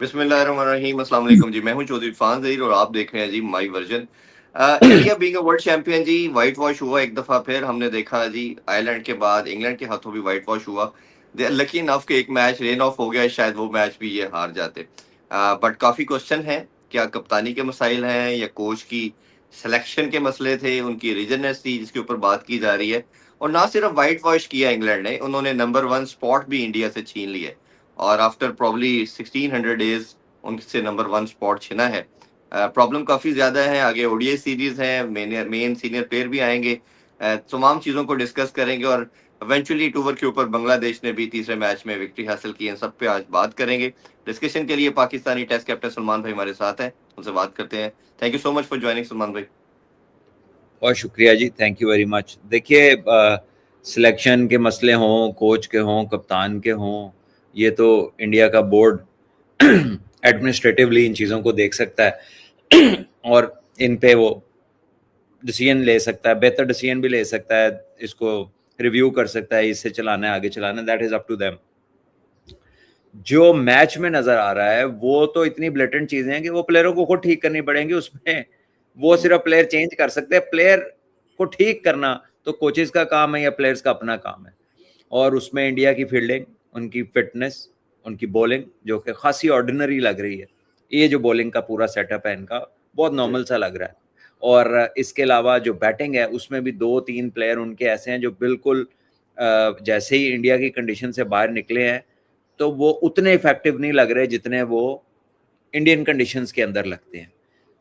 बिस्मिल्लाहिर्रहमानिर्रहीम, अस्सलाम वालेकुम जी। मैं हूं चौधरी इरफान ज़हीर और आप देख रहे हैं जी my version. India being a world champion जी, वाइट वॉश हुआ एक दफा फिर। हमने देखा जी आयरलैंड के बाद इंग्लैंड के हाथों भी वाइट वॉश हुआ। दे आर लकी इनफ कि एक मैच रेन ऑफ हो गया, शायद वो मैच भी ये हार जाते। बट काफी क्वेश्चन है, क्या कप्तानी के मसाइल हैं या कोच की सिलेक्शन के मसले थे, उनकी रीजननेस थी जिसके ऊपर बात की जा रही है। और ना सिर्फ वाइट वॉश किया इंग्लैंड ने, उन्होंने नंबर वन स्पॉट भी इंडिया से छीन लिया है। और आफ्टर प्रॉब्ली 1600 डेज उनसे नंबर वन स्पॉट छिना है। प्रॉब्लम काफी ज्यादा है, आगे ओडीआई सीरीज है, मेन सीनियर प्लेयर भी आएंगे। तमाम चीजों को डिस्कस करेंगे और इवेंचुअली टूवर के ऊपर बांग्लादेश ने भी तीसरे मैच में विक्ट्री हासिल की, इन सब पे आज बात करेंगे। डिस्कशन के लिए पाकिस्तानी टेस्ट कैप्टन सलमान भाई हमारे साथ हैं, उनसे बात करते हैं। Thank you so much for joining Salman भाई। बहुत शुक्रिया जी, थैंक यू वेरी मच। देखिए, सिलेक्शन के मसले हों, कोच के हों, कप्तान के हों, ये तो इंडिया का बोर्ड एडमिनिस्ट्रेटिवली इन चीज़ों को देख सकता है और इन पे वो डिसीजन ले सकता है, बेहतर डिसीजन भी ले सकता है, इसको रिव्यू कर सकता है, इससे चलाना है, आगे चलाना है, that is up to them. जो मैच में नज़र आ रहा है वो तो इतनी ब्लेटेंट चीज़ें हैं कि वो प्लेयरों को खुद ठीक करनी पड़ेंगी। उसमें वो सिर्फ प्लेयर चेंज कर सकते हैं, प्लेयर को ठीक करना तो कोचेस का काम है या प्लेयर्स का अपना काम है। और उसमें इंडिया की फील्डिंग, उनकी फिटनेस, उनकी बॉलिंग जो कि खासी ऑर्डिनरी लग रही है। ये जो बॉलिंग का पूरा सेटअप है इनका, बहुत नॉर्मल सा लग रहा है। और इसके अलावा जो बैटिंग है उसमें भी 2-3 प्लेयर उनके ऐसे हैं जो बिल्कुल जैसे ही इंडिया की कंडीशन से बाहर निकले हैं तो वो उतने इफेक्टिव नहीं लग रहे जितने वो इंडियन कंडीशंस के अंदर लगते हैं।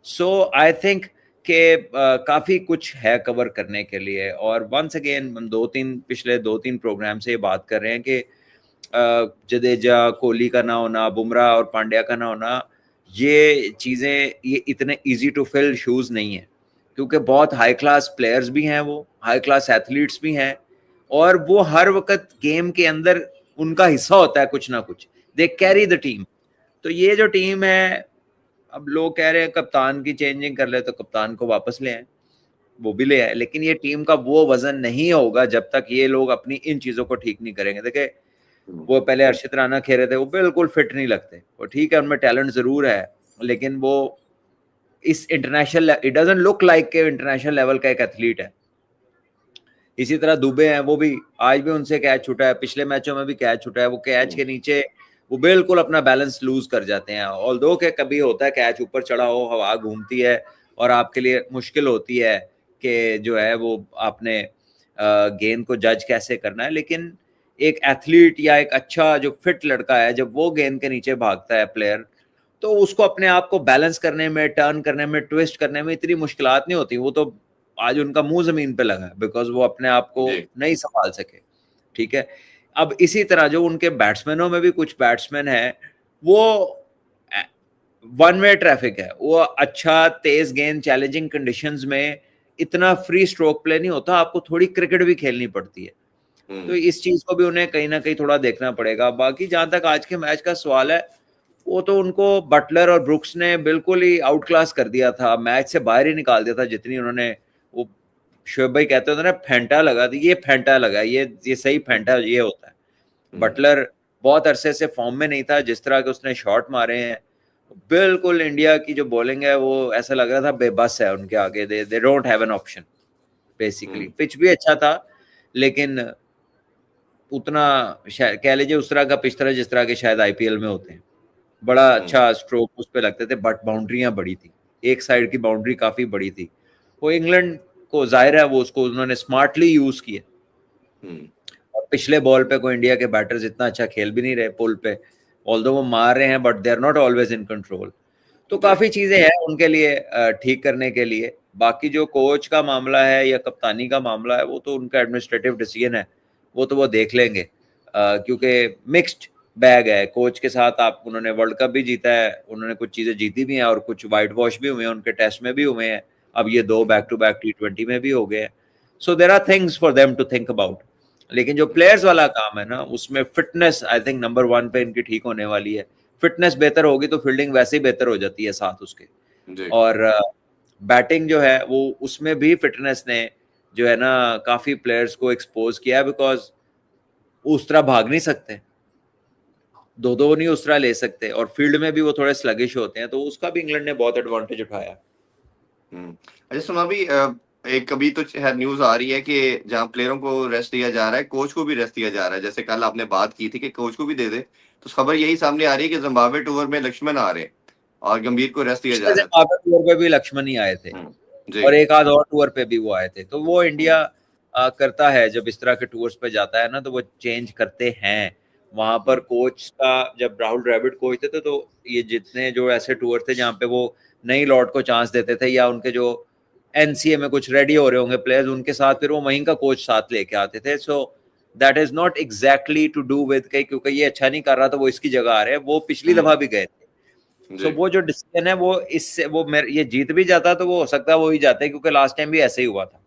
सो आई थिंक कि काफ़ी कुछ है कवर करने के लिए। और वंस अगेन हम पिछले 2-3 प्रोग्राम से ये बात कर रहे हैं कि जडेजा, कोहली का ना होना, बुमराह और पांड्या का ना होना, ये चीज़ें ये इतने इजी टू फिल शूज़ नहीं है, क्योंकि बहुत हाई क्लास प्लेयर्स भी हैं, वो हाई क्लास एथलीट्स भी हैं और वो हर वक्त गेम के अंदर उनका हिस्सा होता है कुछ ना कुछ, दे कैरी द टीम। तो ये जो टीम है, अब लोग कह रहे हैं कप्तान की चेंजिंग कर ले, तो कप्तान को वापस ले आए, वो भी ले आए, लेकिन ये टीम का वो वजन नहीं होगा जब तक ये लोग अपनी इन चीजों को ठीक नहीं करेंगे। देखिए, वो पहले अर्शित राणा खेल रहे थे, वो बिल्कुल फिट नहीं लगते। वो ठीक है, उनमें टैलेंट जरूर है, लेकिन वो इस international, it doesn't look like के इंटरनेशनल लेवल का एक एथलीट है। इसी तरह दुबे हैं, वो भी आज भी उनसे कैच छूटा है, पिछले मैचों में भी कैच छूटा है। वो कैच के नीचे वो बिल्कुल अपना बैलेंस लूज कर जाते हैं। ऑल्दो के कभी होता है कैच ऊपर चढ़ा हो, हवा घूमती है और आपके लिए मुश्किल होती है कि जो है वो आपने गेंद को जज कैसे करना है। लेकिन एक एथलीट या एक अच्छा जो फिट लड़का है, जब वो गेंद के नीचे भागता है प्लेयर, तो उसको अपने आप को बैलेंस करने में, टर्न करने में, ट्विस्ट करने में इतनी मुश्किलात नहीं होती। वो तो आज उनका मुंह जमीन पे लगा है बिकॉज वो अपने आप को नहीं संभाल सके। ठीक है, अब इसी तरह जो उनके बैट्समैनों में भी कुछ बैट्समैन है, वो वन वे ट्रैफिक है। वो अच्छा तेज गेंद चैलेंजिंग कंडीशंस में इतना फ्री स्ट्रोक प्ले नहीं होता, आपको थोड़ी क्रिकेट भी खेलनी पड़ती है। तो इस चीज को भी उन्हें कहीं ना कहीं थोड़ा देखना पड़ेगा। बाकी जहां तक आज के मैच का सवाल है, वो तो उनको बटलर और ब्रुक्स ने बिल्कुल ही आउट क्लास कर दिया था, मैच से बाहर ही निकाल दिया था। जितनी उन्होंने, वो शोएब भाई कहते थे ना, फेंटा लगा दी, ये फेंटा लगा, ये सही फेंटा ये होता है। बटलर बहुत अरसे से फॉर्म में नहीं था, जिस तरह के उसने शॉट मारे हैं, बिल्कुल इंडिया की जो बॉलिंग है वो ऐसा लग रहा था बेबस है उनके आगे। They don't have an option basically. Pitch भी अच्छा था, लेकिन उतना कह लीजिए उस तरह का पिच तरह जिस तरह के शायद आईपीएल में होते हैं। बड़ा अच्छा स्ट्रोक उस पे लगते थे, बट बाउंड्रियां बड़ी थी, एक साइड की बाउंड्री काफी बड़ी थी। वो इंग्लैंड को जाहिर है वो उसको उन्होंने स्मार्टली यूज किया। और पिछले बॉल पे कोई इंडिया के बैटर्स इतना अच्छा खेल भी नहीं रहे पुल पे, ऑल्दो वो मार रहे हैं, but they are not always in control. तो काफी चीजें हैं उनके लिए ठीक करने के लिए। बाकी जो कोच का मामला है या कप्तानी का मामला है, वो तो उनका एडमिनिस्ट्रेटिव डिसीजन है, वो तो वो देख लेंगे। क्योंकि मिक्स्ड बैग है कोच के साथ। आप, उन्होंने वर्ल्ड कप भी जीता है, उन्होंने कुछ चीजें जीती भी हैं और कुछ वाइट वॉश भी हुए हैं, उनके टेस्ट में भी हुए हैं, अब ये 2 बैक टू बैक T20 में भी हो गए हैं। So there are things for them to think about. लेकिन जो प्लेयर्स वाला काम है ना, उसमें फिटनेस आई थिंक नंबर 1 पे इनकी ठीक होने वाली है। फिटनेस बेहतर होगी तो फील्डिंग वैसे ही बेहतर हो जाती है साथ उसके। और बैटिंग जो है वो, उसमें भी फिटनेस ने जो है ना काफी प्लेयर्स को एक्सपोज किया, बिकॉज उस तरह भाग नहीं सकते। दो नहीं उस तरह ले सकते, और फील्ड में भी वो थोड़े स्लगिश होते हैं, तो उसका भी इंग्लैंड ने बहुत एडवांटेज उठाया। अच्छा सुना भी एक अभी तो है न्यूज आ रही है कि जहाँ प्लेयरों को रेस्ट दिया जा रहा है, कोच को भी रेस्ट दिया जा रहा है। जैसे कल आपने बात की थी कि कोच को भी दे दे, तो खबर यही सामने आ रही है कि जिम्बाब्वे टूर में लक्ष्मण आ रहे हैं और गंभीर को रेस्ट दिया पिछले जा रहा है। जिम्बाब्वे टूर पे भी लक्ष्मण ही आए थे, जी। और एक आध और टूर पे भी वो आए थे। तो वो इंडिया करता है, जब इस तरह के टूर्स पे जाता है ना, तो वो चेंज करते हैं। वहां पर कोच का, जब राहुल द्रविड़ कोच थे तो ये जितने जो ऐसे टूर थे जहाँ पे वो नई लॉट को चांस देते थे, या उनके जो एनसीए में कुछ रेडी हो रहे होंगे प्लेयर्स, उनके साथ फिर वो वहीं का कोच साथ लेके आते थे। So that is not exactly to do with क्योंकि ये अच्छा नहीं कर रहा तो वो इसकी जगह आ रहे हैं, वो पिछली दफा भी गए थे। सो वो जो डिसीजन है वो इससे वो ये जीत भी जाता तो वो हो सकता है वो ही जाते, क्योंकि लास्ट टाइम भी ऐसे ही हुआ था।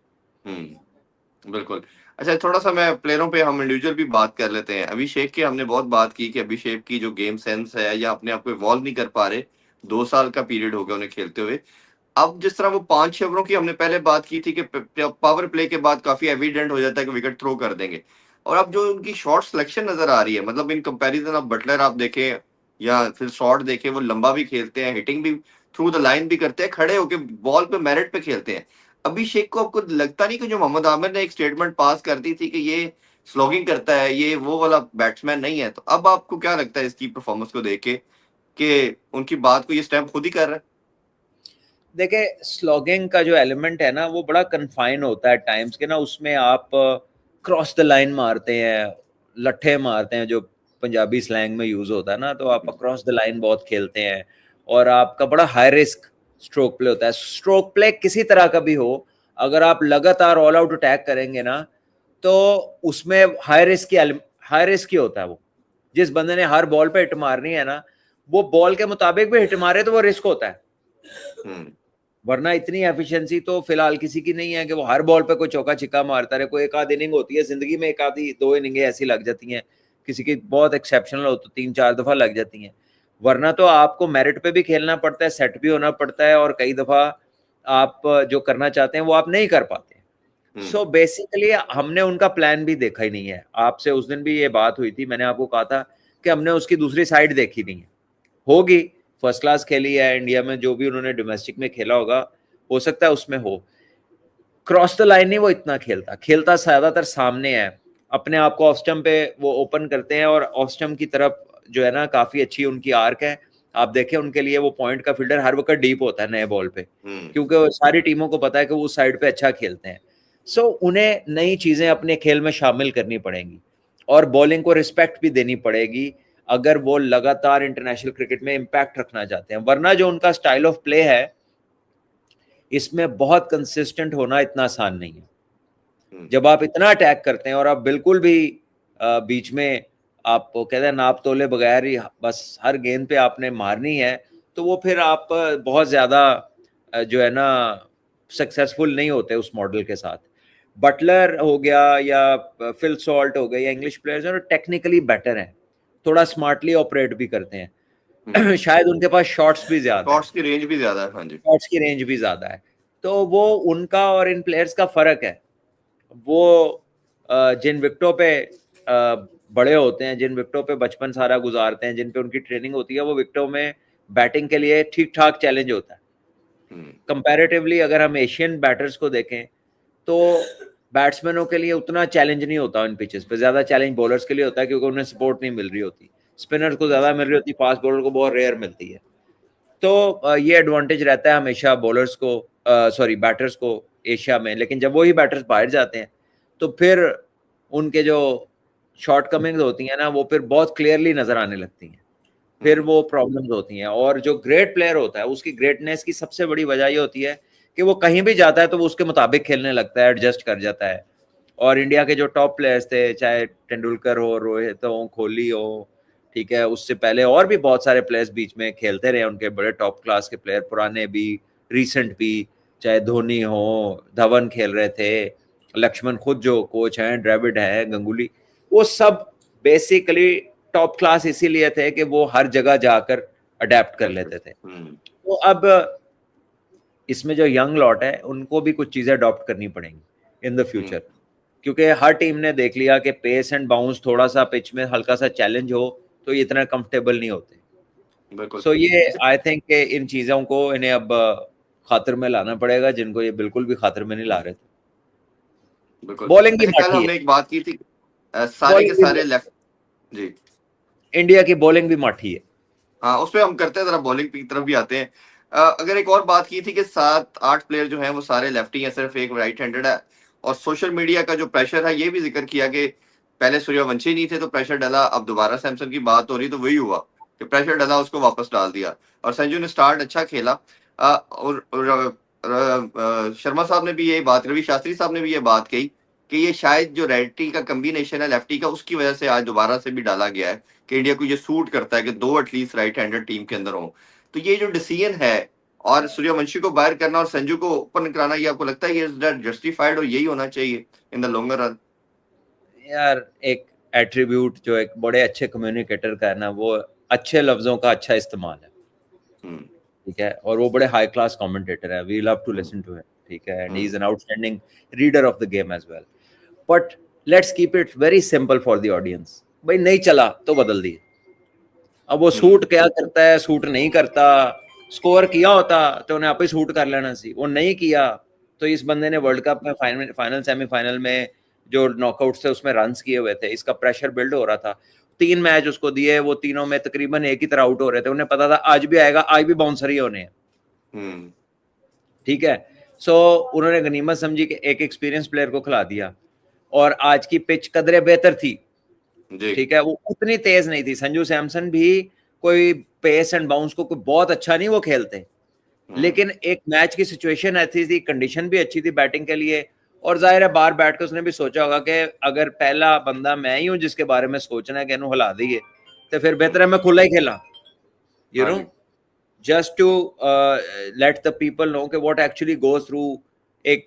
बिल्कुल। अच्छा, थोड़ा सा मैं प्लेयरों पे हम इंडिविजुअल भी बात कर लेते हैं। अभिषेक की हमने बहुत बात की कि अभिषेक की जो गेम सेंस है या अपने आप को इवॉल्व नहीं कर पा रहे, 2 साल का पीरियड हो गया उन्हें खेलते हुए। अब जिस तरह वो 5-6 ओवरों की हमने पहले बात की थी कि पावर प्ले के बाद काफी एविडेंट हो जाता है कि विकेट थ्रो कर देंगे, और अब जो उनकी शॉट सिलेक्शन नजर आ रही है, मतलब इन कंपैरिजन ऑफ बटलर आप देखें या फिर शॉट देखें, वो लंबा भी खेलते हैं, हिटिंग भी थ्रू द लाइन भी करते हैं, खड़े होके बॉल पे मेरिट पे खेलते हैं। अभिषेक को आपको लगता नहीं कि जो मोहम्मद आमिर ने एक स्टेटमेंट पास कर दी थी कि ये स्लोगिंग करता है, ये वो वाला बैट्समैन नहीं है, तो अब आपको क्या लगता है इसकी परफॉर्मेंस को देख के कि उनकी बात को ये स्टैम्प खुद ही कर रहा है? देखिए, स्लॉगिंग का जो एलिमेंट है ना, वो बड़ा कन्फाइन होता है टाइम्स के ना। उसमें आप क्रॉस द लाइन मारते हैं, लट्ठे मारते हैं, जो पंजाबी स्लैंग में यूज होता है ना, तो आप अक्रॉस द लाइन बहुत खेलते हैं, और आपका बड़ा हाई रिस्क स्ट्रोक प्ले होता है। स्ट्रोक प्ले किसी तरह का भी हो, अगर आप लगातार ऑल आउट अटैक करेंगे ना, तो उसमें हाई रिस्क ही होता है। वो जिस बंदे ने हर बॉल पे हिट मारनी है ना, वो बॉल के मुताबिक भी हिट मारे तो वो रिस्क होता है। वरना इतनी एफिशिएंसी तो फिलहाल किसी की नहीं है कि वो हर बॉल पे कोई चौका छिक्का मारता रहे। कोई एक आध इनिंग होती है जिंदगी में, एक आधी 2 इनिंगें ऐसी लग जाती हैं, किसी की बहुत एक्सेप्शनल हो तो 3-4 दफा लग जाती हैं। वरना तो आपको मेरिट पे भी खेलना पड़ता है, सेट भी होना पड़ता है, और कई दफा आप जो करना चाहते हैं वो आप नहीं कर पाते। सो बेसिकली हमने उनका प्लान भी देखा ही नहीं है। आपसे उस दिन भी ये बात हुई थी, मैंने आपको कहा था कि हमने उसकी दूसरी साइड देखी नहीं है। होगी, फर्स्ट क्लास खेली है इंडिया में, जो भी उन्होंने डोमेस्टिक में खेला होगा, हो सकता है उसमें हो। क्रॉस द लाइन नहीं वो इतना खेलता ज्यादातर सामने है, अपने आप को ऑफ स्टंप पे वो ओपन करते हैं, और ऑफ स्टंप की तरफ जो है ना काफी अच्छी उनकी आर्क है। आप देखें उनके लिए वो पॉइंट का फील्डर हर वक्त डीप होता है नए बॉल पे, क्योंकि सारी टीमों को पता है कि वो उस साइड पे अच्छा खेलते हैं। सो उन्हें नई चीजें अपने खेल में शामिल करनी पड़ेंगी, और बॉलिंग को रिस्पेक्ट भी देनी पड़ेगी, अगर वो लगातार इंटरनेशनल क्रिकेट में इम्पैक्ट रखना चाहते हैं। वरना जो उनका स्टाइल ऑफ प्ले है, इसमें बहुत कंसिस्टेंट होना इतना आसान नहीं है। जब आप इतना अटैक करते हैं और आप बिल्कुल भी बीच में आप कहते हैं नाप तोले बगैर ही बस हर गेंद पे आपने मारनी है, तो वो फिर आप बहुत ज्यादा जो है ना सक्सेसफुल नहीं होते उस मॉडल के साथ। बटलर हो गया या फिल सॉल्ट हो गया या इंग्लिश प्लेयर्स हैं, टेक्निकली बेटर हैं, थोड़ा स्मार्टली ऑपरेट भी करते हैं। शायद उनके पास शॉट्स भी ज्यादा है, शॉट्स की रेंज भी ज्यादा है। हाँ जी। शॉट्स की रेंज भी ज्यादा है। तो वो उनका और इन प्लेयर्स का फर्क है। वो जिन विकेटों पे बड़े होते हैं, जिन विकेटों पे बचपन सारा गुजारते हैं, जिन पे उनकी ट्रेनिंग होती है, वो विकेटों में बैटिंग के लिए ठीक ठाक चैलेंज होता है। कंपैरेटिवली अगर हम एशियन बैटर्स को देखें तो बैट्समैनों के लिए उतना चैलेंज नहीं होता इन पिचेस पे, ज्यादा चैलेंज बॉलर्स के लिए होता है, क्योंकि उन्हें सपोर्ट नहीं मिल रही होती। स्पिनर्स को ज्यादा मिल रही होती, फास्ट बॉलर को बहुत रेयर मिलती है। तो ये एडवांटेज रहता है हमेशा बॉलर्स को, सॉरी बैटर्स को एशिया में। लेकिन जब वही बैटर्स बाहर जाते हैं तो फिर उनके जो शॉर्ट कमिंग्स होती हैं ना, वो फिर बहुत क्लियरली नजर आने लगती हैं, फिर वो प्रॉब्लम्स होती हैं। और जो ग्रेट प्लेयर होता है उसकी ग्रेटनेस की सबसे बड़ी वजह ये होती है कि वो कहीं भी जाता है तो वो उसके मुताबिक खेलने लगता है, एडजस्ट कर जाता है। और इंडिया के जो टॉप प्लेयर्स थे, चाहे तेंदुलकर हो, रोहित हो, कोहली हो, ठीक है, उससे पहले और भी बहुत सारे प्लेयर्स बीच में खेलते रहे, उनके बड़े टॉप क्लास के प्लेयर, पुराने भी रिसेंट भी, चाहे धोनी हो, धवन खेल रहे थे, लक्ष्मण खुद जो कोच हैं, द्रविड़ है, गंगुली, वो सब बेसिकली टॉप क्लास इसीलिए थे कि वो हर जगह जाकर अडेप्ट कर लेते थे। तो अब इसमें जो यंग लॉट है उनको भी कुछ चीजें अडॉप्ट करनी पड़ेंगी इन द फ्यूचर, क्योंकि हर टीम ने देख लिया कि पेस एंड बाउंस थोड़ा सा पिच में हल्का सा चैलेंज हो तो ये इतना कंफर्टेबल नहीं होते। बिल्कुल। सो ये आई थिंक कि इन चीज़ों को इन्हें अब खातिर में लाना पड़ेगा, जिनको ये बिल्कुल भी खातिर में नहीं ला रहे थे। बिल्कुल। बॉलिंग भी अच्छा, कल माठी है, हमने एक बात की थी, सारे के बॉलिंग भी सारे लेफ्ट। जी। इंडिया की बॉलिंग भी माठी है। हाँ, उस पे हम करते हैं, जरा बॉलिंग की तरफ भी आते हैं। अगर एक और बात की थी कि 7-8 प्लेयर जो हैं वो सारे लेफ्टी हैं, सिर्फ एक राइट हैंडेड है। और सोशल मीडिया का जो प्रेशर है, ये भी जिक्र किया कि पहले सूर्यवंशी नहीं थे तो प्रेशर डाला, अब दोबारा सैमसन की बात हो रही तो वही हुआ कि प्रेशर डाला, उसको वापस डाल दिया। और संजू ने स्टार्ट अच्छा खेला। शर्मा साहब ने भी ये बात, रवि शास्त्री साहब ने भी ये बात कही कि ये शायद जो राइटी का कम्बिनेशन है लेफ्टी का, उसकी वजह से आज दोबारा से भी डाला गया है कि इंडिया को ये सूट करता है कि 2 एटलीस्ट राइट हैंडेड टीम के अंदर हो। तो ये जो डिसीजन है, और सूर्यवंशी को बाहर करना और संजू को ओपन कराना, ये आपको लगता है ये जस्टिफाइड और यही होना चाहिए इन द लॉन्गर रन? यार एक एट्रीब्यूट जो एक बड़े अच्छे कम्युनिकेटर का है ना, वो अच्छे लफ्जों का अच्छा इस्तेमाल है, ठीक है, और वो बड़े हाई क्लास कमेंटेटर है, we love to listen to him, ठीक है, and he is an outstanding reader of the game as well. But let's keep it very simple for the audience. भाई नहीं चला तो बदल दिए। अब वो सूट क्या करता है, सूट नहीं करता, स्कोर किया होता तो उन्हें आप ही सूट कर लेना सी, वो नहीं किया। तो इस बंदे ने वर्ल्ड कप में फाइनल सेमीफाइनल में जो नॉकआउट थे उसमें रन किए हुए थे, इसका प्रेशर बिल्ड हो रहा था। 3 मैच उसको दिए, वो तीनों में तकरीबन एक ही तरह आउट हो रहे थे, उन्हें पता था आज भी आएगा, आज भी बाउंसर ही होने हैं, ठीक है। सो उन्होंने गनीमत समझी कि एक एक्सपीरियंस प्लेयर को खिला दिया। और आज की पिच कदरे बेहतर थी, ठीक है, वो उतनी तेज नहीं थी। संजू सैमसन भी कोई पेस एंड बाउंस को कोई बहुत अच्छा नहीं वो खेलते, लेकिन एक मैच की सिचुएशन ऐसी थी, कंडीशन भी अच्छी थी बैटिंग के लिए। और जाहिर है बाहर बैठ के उसने भी सोचा होगा कि अगर पहला बंदा मैं ही हूं जिसके बारे में सोचना है कि इन्हों हिला दिए, तो फिर बेहतर है मैं खुला ही खेला, you know, just to let the people know कि व्हाट एक्चुअली गोज थ्रू एक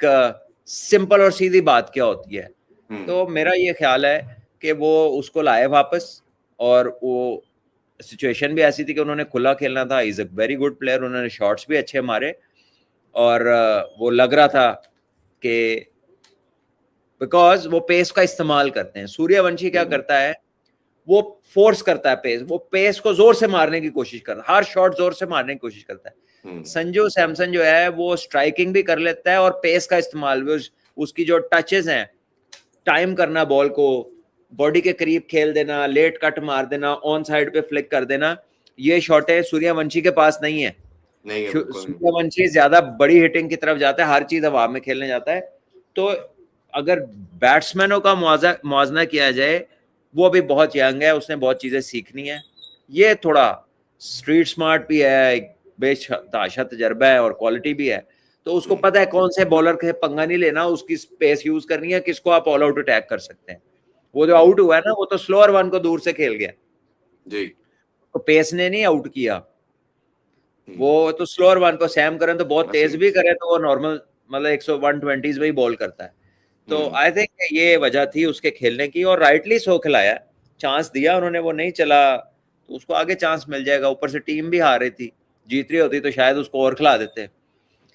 सिंपल और सीधी बात क्या होती है। तो मेरा ये ख्याल है कि वो उसको लाए वापस, और वो सिचुएशन भी ऐसी थी कि उन्होंने खुला खेलना था। Is a very good player, उन्होंने शॉट्स भी अच्छे मारे, और वो लग रहा था कि बिकॉज वो पेस का इस्तेमाल करते हैं। सूर्यवंशी क्या करता है, वो फोर्स करता है पेस, वो पेस को जोर से मारने की कोशिश करता है, हर शॉट जोर से मारने की कोशिश करता है। संजू सैमसन जो है वो स्ट्राइकिंग भी कर लेता है और पेस का इस्तेमाल भी, उसकी जो टचेस हैं, टाइम करना बॉल को, बॉडी के करीब खेल देना, लेट कट मार देना, ऑन साइड पे फ्लिक कर देना, ये शॉटें सूर्यवंशी के पास नहीं है। सूर्यवंशी ज्यादा बड़ी हिटिंग की तरफ जाता है, हर चीज हवा में खेलने जाता है। तो अगर बैट्समैनों का मुआवजा किया जाए, वो अभी बहुत यंग है, उसने बहुत चीजें सीखनी है। ये थोड़ा स्ट्रीट स्मार्ट भी है, बेशताशा तजर्बा है और क्वालिटी भी है, तो उसको पता है कौन से बॉलर के पंगा नहीं लेना, उसकी स्पेस यूज करनी है, किसको आप ऑल आउट अटैक कर सकते हैं। वो जो आउट हुआ है ना, वो तो स्लोअर वन को दूर से खेल गया जी, तो पेस ने नहीं आउट किया, वो तो स्लोअर वन को सैम करें तो बहुत तेज भी करे तो वो नॉर्मल मतलब 120 में ही बॉल करता है। तो आई थिंक ये वजह थी उसके खेलने की, और राइटली सो खिलाया, चांस दिया उन्होंने, वो नहीं चला तो उसको आगे चांस मिल जाएगा। ऊपर से टीम भी हार रही थी, जीत रही होती तो शायद उसको और खिला देते,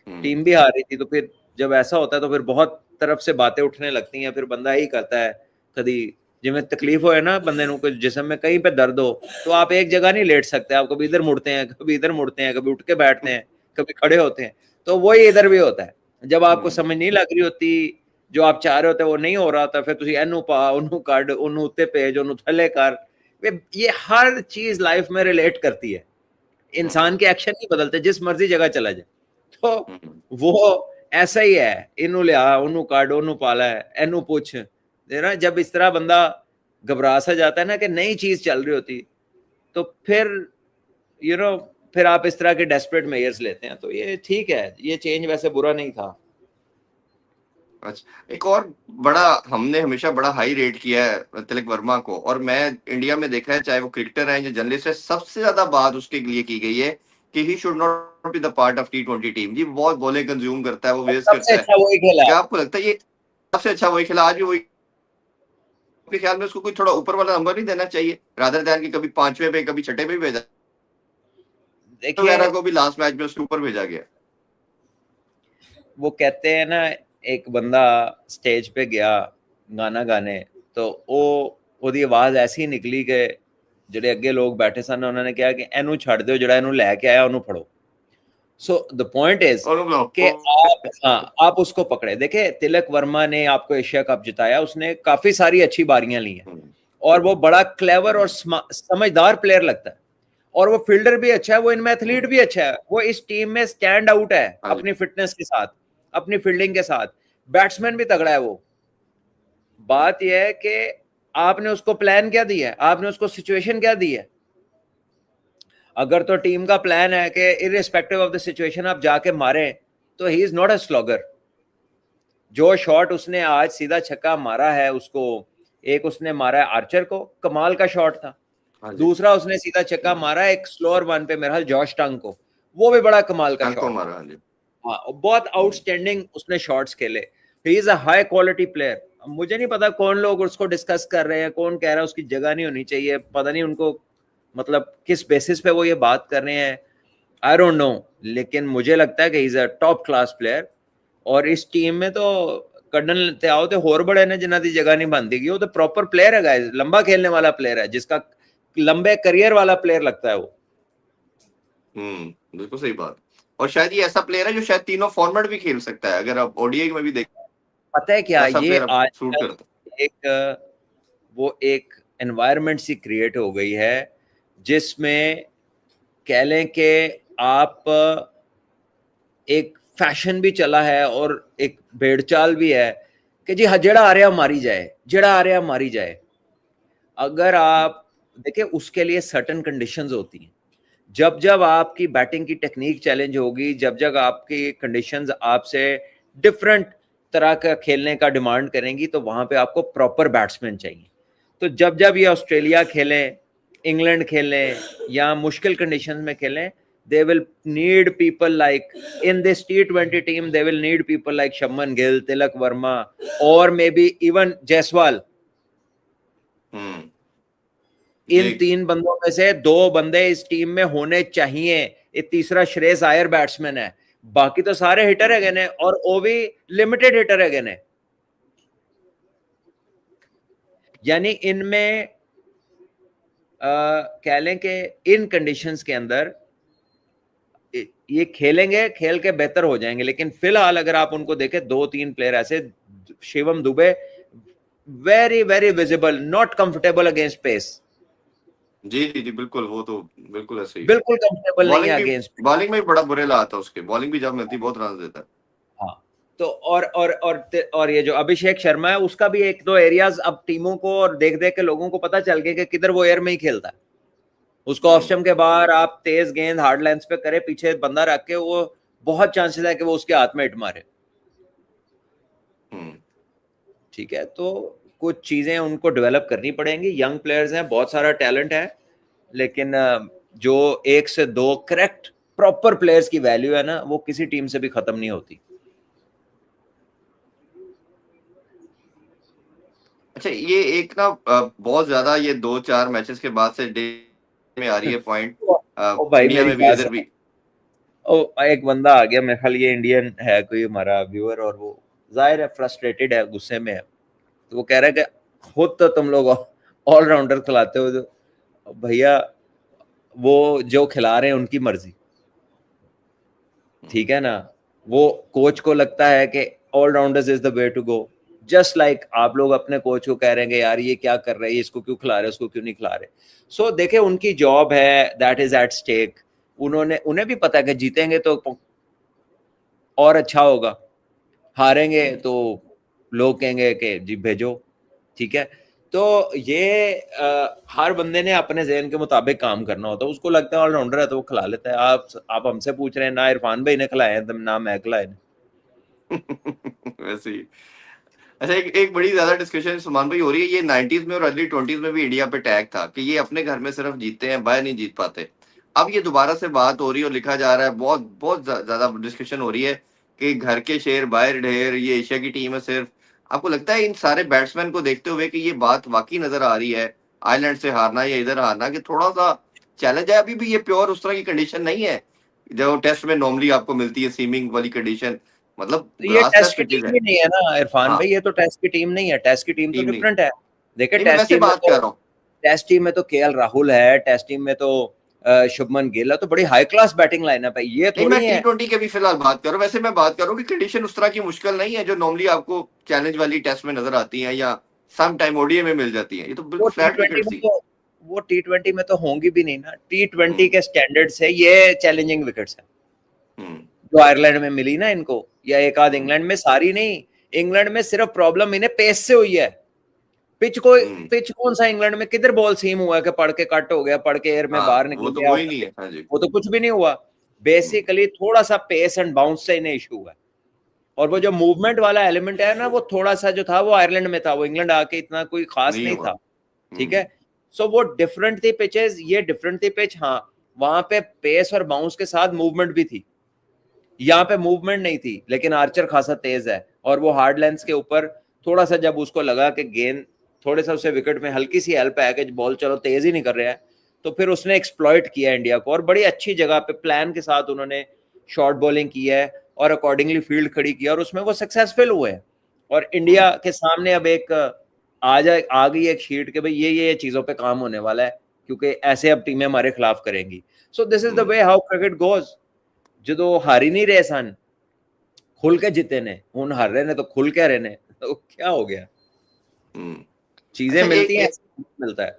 टीम भी हार रही थी। तो फिर जब ऐसा होता है तो फिर बहुत तरफ से बातें उठने लगती हैं, फिर बंदा यही करता है, कभी जिसमें तकलीफ हो ना बंदे को, कुछ जिस्म में कहीं पे दर्द हो, तो आप एक जगह नहीं लेट सकते, आप कभी इधर मुड़ते हैं, कभी इधर मुड़ते हैं, कभी उठ के बैठते हैं, कभी खड़े होते हैं। तो वही इधर भी होता है, जब आपको समझ नहीं लग रही होती, जो आप चाह रहे होते वो नहीं हो रहा था, फिर तुम एनू पा उन्हों कड उन्हों उत्ते पेज उन्हों थले कर, ये हर चीज लाइफ में रिलेट करती है। इंसान के एक्शन नहीं बदलते, जिस मर्जी जगह चला जाए। तो वो ऐसा ही है, इनू लिया उन्हों काट उन्हों पाला है, एनू पूछ देना। जब इस तरह बंदा घबरा सा जाता है ना कि नई चीज चल रही होती, तो फिर फिर आप इस तरह के डेस्परेट मेजर्स लेते हैं। तो ये ठीक है, ये चेंज वैसे बुरा नहीं था। अच्छा, एक और बड़ा, हमने हमेशा बड़ा हाई रेट किया है तिलक वर्मा को, और मैं इंडिया में देखा है, चाहे वो क्रिकेटर है या जर्नलिस्ट है, सबसे ज्यादा बात उसके लिए की गई है कि he should not be the part of T20 team. जी, बहुत बॉलिंग कंज्यूम करता है, वो वेस्ट सबसे करता है। अच्छा वही खेला, क्या आपको लगता है ये सबसे अच्छा वही खेला, आज भी वही? आपके ख्याल में उसको कोई थोड़ा ऊपर वाला नंबर नहीं देना चाहिए, रादर दैन कि कभी 5वें पे कभी 6ठे पे भेजा, देखिए को भी लास्ट मैच में उसके ऊपर भेजा गया? वो कहते हैं ना, एक बंदा स्टेज पे गया गाना गाने, तो वो ओदी आवाज ऐसी निकली कि ਜਿਹੜੇ ਅੱਗੇ ਲੋਕ ਬੈਠੇ ਸਨ ਉਹਨਾਂ ਨੇ ਕਿਹਾ ਕਿ ਇਹਨੂੰ ਛੱਡ ਦਿਓ, ਜਿਹੜਾ ਇਹਨੂੰ ਲੈ ਕੇ ਆਇਆ ਉਹਨੂੰ ਫੜੋ। सो द पॉइंट इज कि आप उसको पकड़े। देखे तिलक वर्मा ने आपको एशिया कप जिताया, उसने काफी सारी अच्छी बारियां ली हैं और वो बड़ा क्लेवर और समझदार प्लेयर लगता है, और वो फील्डर भी अच्छा है, वो इनमें एथलीट भी अच्छा है, वो इस टीम में स्टैंड आउट है अपनी फिटनेस के साथ, अपनी फील्डिंग के साथ, बैट्समैन भी तगड़ा है वो। बात यह है कि आपने उसको प्लान क्या दिया है, आपने उसको सिचुएशन क्या दी है। अगर तो टीम का प्लान है कि इररिस्पेक्टिव ऑफ द सिचुएशन आप जाके मारें, तो he is not a slogger. जो शॉट उसने आज सीधा छक्का मारा है, उसको एक उसने मारा है आर्चर को, कमाल का शॉट था। दूसरा उसने सीधा छक्का मारा है एक स्लोअर वन पे मेरे ख्याल जॉश टंग को, वो भी बड़ा कमाल का शॉट मारा। हाँ, बहुत आउटस्टैंडिंग उसने शॉट्स खेले। ही is a high quality player. मुझे नहीं पता कौन लोग उसको डिस्कस कर रहे हैं, कौन कह रहा है उसकी जगह नहीं होनी चाहिए, पता नहीं उनको मतलब किस बेसिस पे वो ये बात कर रहे हैं, आई डोंट नो। लेकिन मुझे लगता है कि is a top class player, और इस टीम में तो कड्डन ते आओ तो होर बड़े ने जिन्हां दी जगह नहीं बनती गई। वो तो प्रॉपर प्लेयर है गाइस, लंबा खेलने वाला प्लेयर है, जिसका लंबे करियर वाला प्लेयर लगता है वो। बिल्कुल सही बात। और शायद ये ऐसा प्लेयर है जो शायद तीनों फॉर्मेट भी खेल सकता है, अगर आप ओडीआई में भी देख। पता है क्या, ये आज एक वो एक एनवायरनमेंट सी क्रिएट हो गई है जिसमें कह लें कि आप एक फैशन भी चला है और एक भेड़चाल भी है कि जी हाँ जेड़ा आ रहा मारी जाए, जेड़ा आ रहा मारी जाए। अगर आप देखिए उसके लिए सर्टेन कंडीशंस होती हैं। जब जब आपकी बैटिंग की टेक्निक चैलेंज होगी, जब जब आपकी कंडीशंस आपसे डिफरेंट तरह का खेलने का डिमांड करेंगी, तो वहां पे आपको प्रॉपर बैट्समैन चाहिए। तो जब जब ये ऑस्ट्रेलिया खेलें, इंग्लैंड खेलें या मुश्किल कंडीशंस में खेलें, they will need people like in this T20 team, they will need people like Shubman Gill, Tilak Verma, or maybe even Jaiswal। इन तीन बंदों में से दो बंदे इस टीम में होने चाहिए। ये तीसरा श्रेयस आयर बैट्समैन है, बाकी तो सारे हिटर है गए, और वो भी लिमिटेड हिटर है गए। यानी इनमें कह लें कि इन कंडीशंस के अंदर ये खेलेंगे, खेल के बेहतर हो जाएंगे। लेकिन फिलहाल अगर आप उनको देखें, दो तीन प्लेयर ऐसे, Shivam Dube very very visible, not comfortable against pace. जी जी जी बिल्कुल, वो तो बिल्कुल ऐसे ही, बिल्कुल कंफर्टेबल नहीं है अगेंस्ट। बॉलिंग में बड़ा बुरे लगा था उसके, बॉलिंग भी जब मिलती बहुत रन देता है। हाँ, तो और ये जो अभिषेक शर्मा है, उसका भी एक दो एरियाज अब टीमों को और देख देख के लोगों को पता चल गया कि किधर वो एयर में ही खेलता है। उसको ऑफ स्टंप के बाहर आप तेज गेंद हार्ड लाइंस पे करे, पीछे बंदा रख के, वो बहुत चांसेस है कि वो उसके हाथ में हिट मारे। ठीक है, तो कुछ चीजें उनको डेवलप करनी पड़ेंगी। यंग प्लेयर्स हैं, बहुत सारा टैलेंट है, लेकिन जो एक से दो करेक्ट प्रॉपर प्लेयर्स की वैल्यू है ना, वो किसी टीम से भी खत्म नहीं होती। अच्छा, ये एक ना बहुत ज्यादा ये 2-4 मैचेस के बाद से डे में आ रही है पॉइंट, इंडिया में भी, इधर भी। एक बंदा आ गया, मेरे ख्याल ये इंडियन है कोई हमारा व्यूअर, और वो जाहिर है फ्रस्ट्रेटेड है, गुस्से में है। तो वो कह रहा है कि खुद तो तुम लोग ऑलराउंडर खिलाते हो, तो भैया वो जो खिला रहे हैं उनकी मर्जी, ठीक है ना। वो कोच को लगता है कि allrounders is the way to go, just like आप लोग अपने कोच को कह रहे हैं कि यार ये क्या कर रहे हैं, इसको क्यों खिला रहे, उसको क्यों नहीं खिला रहे। सो देखिए उनकी जॉब है, दैट इज एट स्टेक। उन्हें भी पता है कि जीतेंगे तो और अच्छा होगा, हारेंगे तो लोग कहेंगे कि जी भेजो, ठीक है। तो ये हर बंदे ने अपने ज़हन के मुताबिक काम करना होता है। उसको लगता है ऑलराउंडर है तो वो खिला लेता है। आप हमसे पूछ रहे हैं, ना इरफान भाई ने खिलाए हैं, ना मैं खिलाए। वैसे ही। अच्छा, एक बड़ी ज्यादा डिस्कशन सुमान भाई हो रही है, ये 90s में और अर्ली 20s में भी इंडिया पे टैग था कि ये अपने घर में सिर्फ जीतते हैं, बाहर नहीं जीत पाते। अब ये दोबारा से बात हो रही है और लिखा जा रहा है, बहुत बहुत ज्यादा डिस्कशन हो रही है कि घर के शेर बाहर ढेर, ये एशिया की टीम है सिर्फ। आपको लगता है इन सारे बैट्समैन को देखते हुए कि ये बात वाकई नजर आ रही है, आयरलैंड से हारना या इधर हारना, कि थोड़ा सा चैलेंज है? अभी भी ये प्योर उस तरह की कंडीशन नहीं है जो टेस्ट में नॉर्मली आपको मिलती है, सीमिंग वाली कंडीशन। मतलब तो ये टेस्ट की टीम भी नहीं है ना इरफान भाई, ये तो टेस्ट की टीम नहीं है। टेस्ट की टीम तो डिफरेंट है। देखिए टेस्ट टीम बात कर रहा हूँ, टेस्ट टीम में तो केएल राहुल है, टेस्ट टीम में तो शुभमन गिल है, तो बड़ी हाई क्लास बैटिंग लाइनअप है। ये नहीं, मैं थोड़ी है T20 के भी फिलहाल बात कर रहा हूँ। वैसे मैं बात कर रहा हूँ कि कंडीशन उस तरह की मुश्किल नहीं है जो नॉर्मली आपको चैलेंज वाली टेस्ट में नजर आती है या सम टाइम ओडीआई में मिल जाती है। ये तो वो बिल्कुल फ्लैट T20 विकेट में थी। तो वो T20 में तो होंगी भी नहीं ना। T20 हम्म। के स्टैंडर्ड से ये चैलेंजिंग विकेट्स है हम्म। जो आयरलैंड में मिली ना इनको, या एक आध हम्म। इंग्लैंड में, सारी नहीं। इंग्लैंड में सिर्फ प्रॉब्लम इन्हें पेस से हुई है। हम्म। पिच कौन सा इंग्लैंड में किधर बॉल सीम हुआ कि पढ़ के कट हो गया, पढ़ के एयर में हाँ, बाहर वो निकल तो गया, हुआ ही नहीं है। हाँ जी। वो तो कुछ भी नहीं हुआ। हम्म। बेसिकली थोड़ा सा पेस एंड बाउंस से इन्हें इशू हुआ है। और वो जो मूवमेंट वाला एलिमेंट है ना, वो थोड़ा सा जो था वो आयरलैंड में था, वो इंग्लैंड आके इतना कोई खास नहीं नहीं हुआ। था। ठीक है, सो वो डिफरेंट थी पिचेस, ये डिफरेंट थी पिच। हाँ, वहां पे पेस और बाउंस के साथ मूवमेंट भी थी, यहाँ पे मूवमेंट नहीं थी, लेकिन आर्चर खासा तेज है और वो हार्ड लेंस के ऊपर थोड़ा सा जब उसको लगा कि गेंद थोड़े सा उसे विकेट में हल्की सी हेल्प है कि बॉल चलो तेज ही नहीं कर रहा है, तो फिर उसने एक्सप्लॉइट किया इंडिया को और बड़ी अच्छी जगह पे प्लान के साथ उन्होंने शॉर्ट बॉलिंग की है और अकॉर्डिंगली फील्ड खड़ी किया और उसमें वो सक्सेसफुल हुए हैं। और इंडिया के सामने अब एक आ गई एक शीट के भाई ये चीजों पे काम होने वाला है, क्योंकि ऐसे अब टीमें हमारे खिलाफ करेंगी। So this is the way how cricket goes. जो हार ही नहीं रहे सन, खुल के जीते ने, हुन हार रहे ने तो खुल के रहे ने, तो क्या हो गया? चीजें अच्छा, मिलती हैं, मिलता है।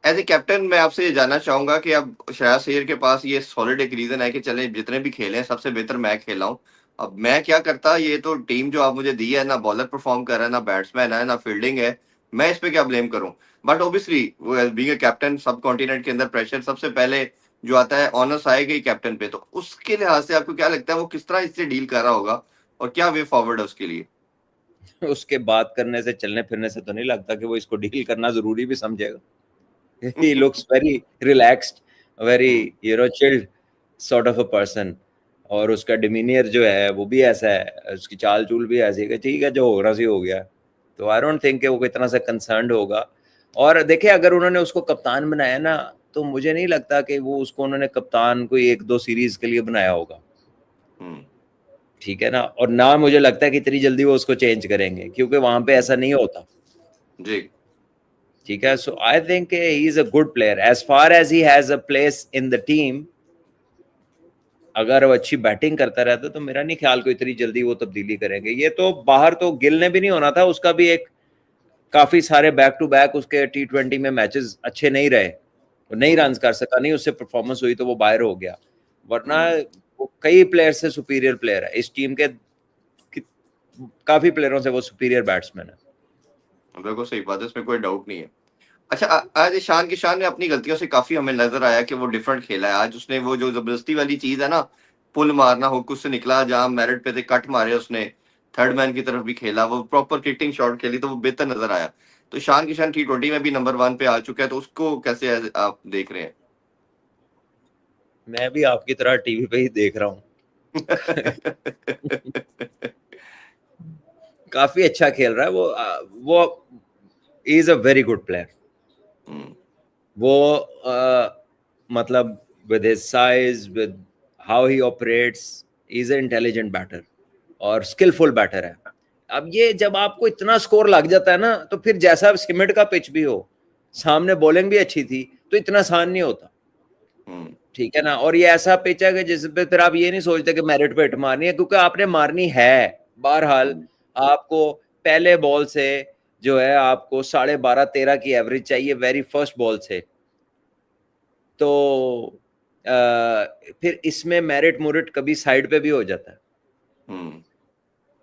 एज ए कैप्टन मैं आपसे ये जानना चाहूंगा कि अब श्रेयस अय्यर के पास ये सॉलिड एक रीजन है कि चले जितने भी खेले हैं सबसे बेहतर मैं खेला हूँ। अब मैं क्या करता, ये तो टीम जो आप मुझे दी है, ना बॉलर परफॉर्म कर रहा है, ना बैट्समैन है, ना फील्डिंग है, मैं इस पे क्या ब्लेम करूं? बट ऑब्वियसली वो बीइंग ए कैप्टन, सब कॉन्टिनेंट के अंदर प्रेशर सबसे पहले जो आता है ऑनर्स आएगा ही कैप्टन पे। तो उसके लिहाज से आपको क्या लगता है वो किस तरह इससे डील कर रहा होगा और क्या वे फॉरवर्ड है उसके लिए? उसके बात करने से, चलने फिरने से तो नहीं लगता कि वो इसको डील करना जरूरी भी समझेगा। He looks very relaxed, very chilled sort of a person। और उसका डिमीनियर जो है वो भी ऐसा है, उसकी चाल चूल भी ऐसी है कि ठीक है, जो हो रहा सी हो गया। तो आई डोंट थिंक कि वो इतना सा कंसर्न्ड होगा। और देखिए, अगर उन्होंने उसको कप्तान बनाया ना, तो मुझे नहीं लगता कि वो उसको उन्होंने कप्तान कोई एक दो सीरीज के लिए बनाया होगा। ठीक है ना, और ना मुझे लगता है कि इतनी जल्दी वो उसको चेंज करेंगे, क्योंकि वहां पे ऐसा नहीं होता। जी। ठीक है, so I think he is a good player as far as he has a place in the team. अगर वो अच्छी बैटिंग करता रहता तो मेरा नहीं ख्याल को इतनी जल्दी वो तब्दीली करेंगे। ये तो बाहर तो गिल ने भी नहीं होना था, उसका भी एक काफी सारे बैक टू बैक उसके T20 में मैचेस अच्छे नहीं रहे, वो नहीं रन कर सका, नहीं उससे परफॉर्मेंस हुई तो वो बाहर हो गया। वरना वो कई प्लेयर से सुपीरियर प्लेयर है इस टीम के, काफी प्लेयरों से वो सुपीरियर बैट्समैन है। बिल्कुल सही बात है, इसमें कोई डाउट नहीं है। अच्छा, आज ईशान किशान ने अपनी गलतियों से काफी हमें नजर आया कि वो डिफरेंट खेला है। आज उसने वो जो जबरदस्ती वाली चीज है ना, पुल मारना, हुक उससे निकला, जहां मेरिट पे थे कट मारे उसने, थर्ड मैन की तरफ भी खेला, वो प्रॉपर किटिंग शॉट खेली, तो वो बेहतर नजर आया। तो ईशान किशान T20 में भी नंबर 1 पे आ चुका है, तो उसको कैसे आप देख रहे हैं? मैं भी आपकी तरह टीवी पे ही देख रहा हूँ। काफी अच्छा खेल रहा है वो is a very good player. वो मतलब with his size, with how he operates, is a intelligent batter और स्किलफुल बैटर है। अब ये जब आपको इतना स्कोर लग जाता है ना, तो फिर जैसा सीमेंट का पिच भी हो, सामने बॉलिंग भी अच्छी थी, तो इतना आसान नहीं होता। ठीक है ना, और ये ऐसा पिच है कि जिस पे फिर आप ये नहीं सोचते कि मेरिट पे हिट मारनी है, क्योंकि आपने मारनी है। बहरहाल आपको पहले बॉल से जो है आपको 12.5-13 की एवरेज चाहिए वेरी फर्स्ट बॉल से। तो फिर इसमें मेरिट मुरिट कभी साइड पे भी हो जाता है।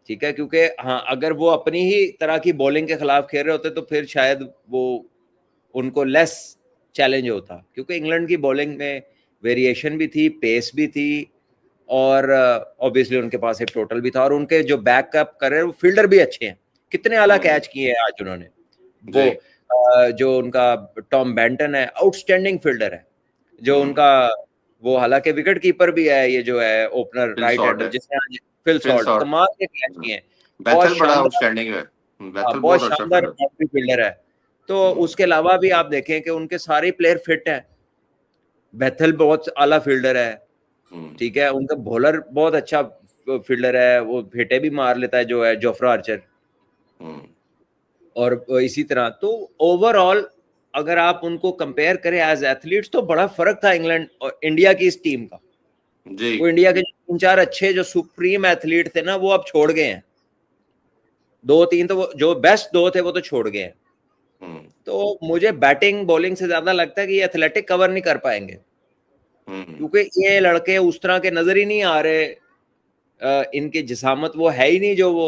ठीक है, क्योंकि हाँ, अगर वो अपनी ही तरह की बॉलिंग के खिलाफ खेल रहे होते तो फिर शायद वो उनको लेस चैलेंज होता, क्योंकि इंग्लैंड की बॉलिंग में वेरिएशन भी थी, पेस भी थी, और ऑब्वियसली उनके पास एक टोटल भी था, और उनके जो बैकअप कर रहे हैं वो फील्डर भी अच्छे हैं। कितने आला कैच किए हैं आज उन्होंने। वो जो उनका टॉम बेंटन है, आउटस्टैंडिंग फील्डर है। जो उनका वो हालांकि विकेट कीपर भी है, ये जो है ओपनर राइट हैंडर जिसने आज फिल सॉल्ट कमाल के कैच किए हैं। बहुत बेथल बड़ा शानदार, आउटस्टैंडिंग है। हाँ, बेथल बहुत बहुत अच्छा शानदार फील्डर। बाउंड्री फील्डर है। तो उसके अलावा भी आप देखें कि उनके सारे प्लेयर फिट हैं। बेथल बहुत आला फील्डर है। ठीक है, उनका बॉलर बहुत अच्छा फील्डर है, वो फेटे भी मार लेता है, जो है जोफ्रा आर्चर। और इसी तरह तो ओवरऑल अगर आप उनको कंपेयर करें एज एथलीट्स तो बड़ा फर्क था इंग्लैंड और इंडिया की इस टीम का। जी। वो इंडिया के 3-4 अच्छे जो सुप्रीम एथलीट थे ना वो अब छोड़ गए हैं, 2-3 तो वो जो बेस्ट 2 थे वो तो छोड़ गए हैं। हम्म। तो मुझे बैटिंग बॉलिंग से ज्यादा लगता है कि ये एथलेटिक कवर नहीं कर पाएंगे, हम्म। क्योंकि ये लड़के उस तरह के नजर ही नहीं आ रहे। इनकी जिसामत वो है ही नहीं जो वो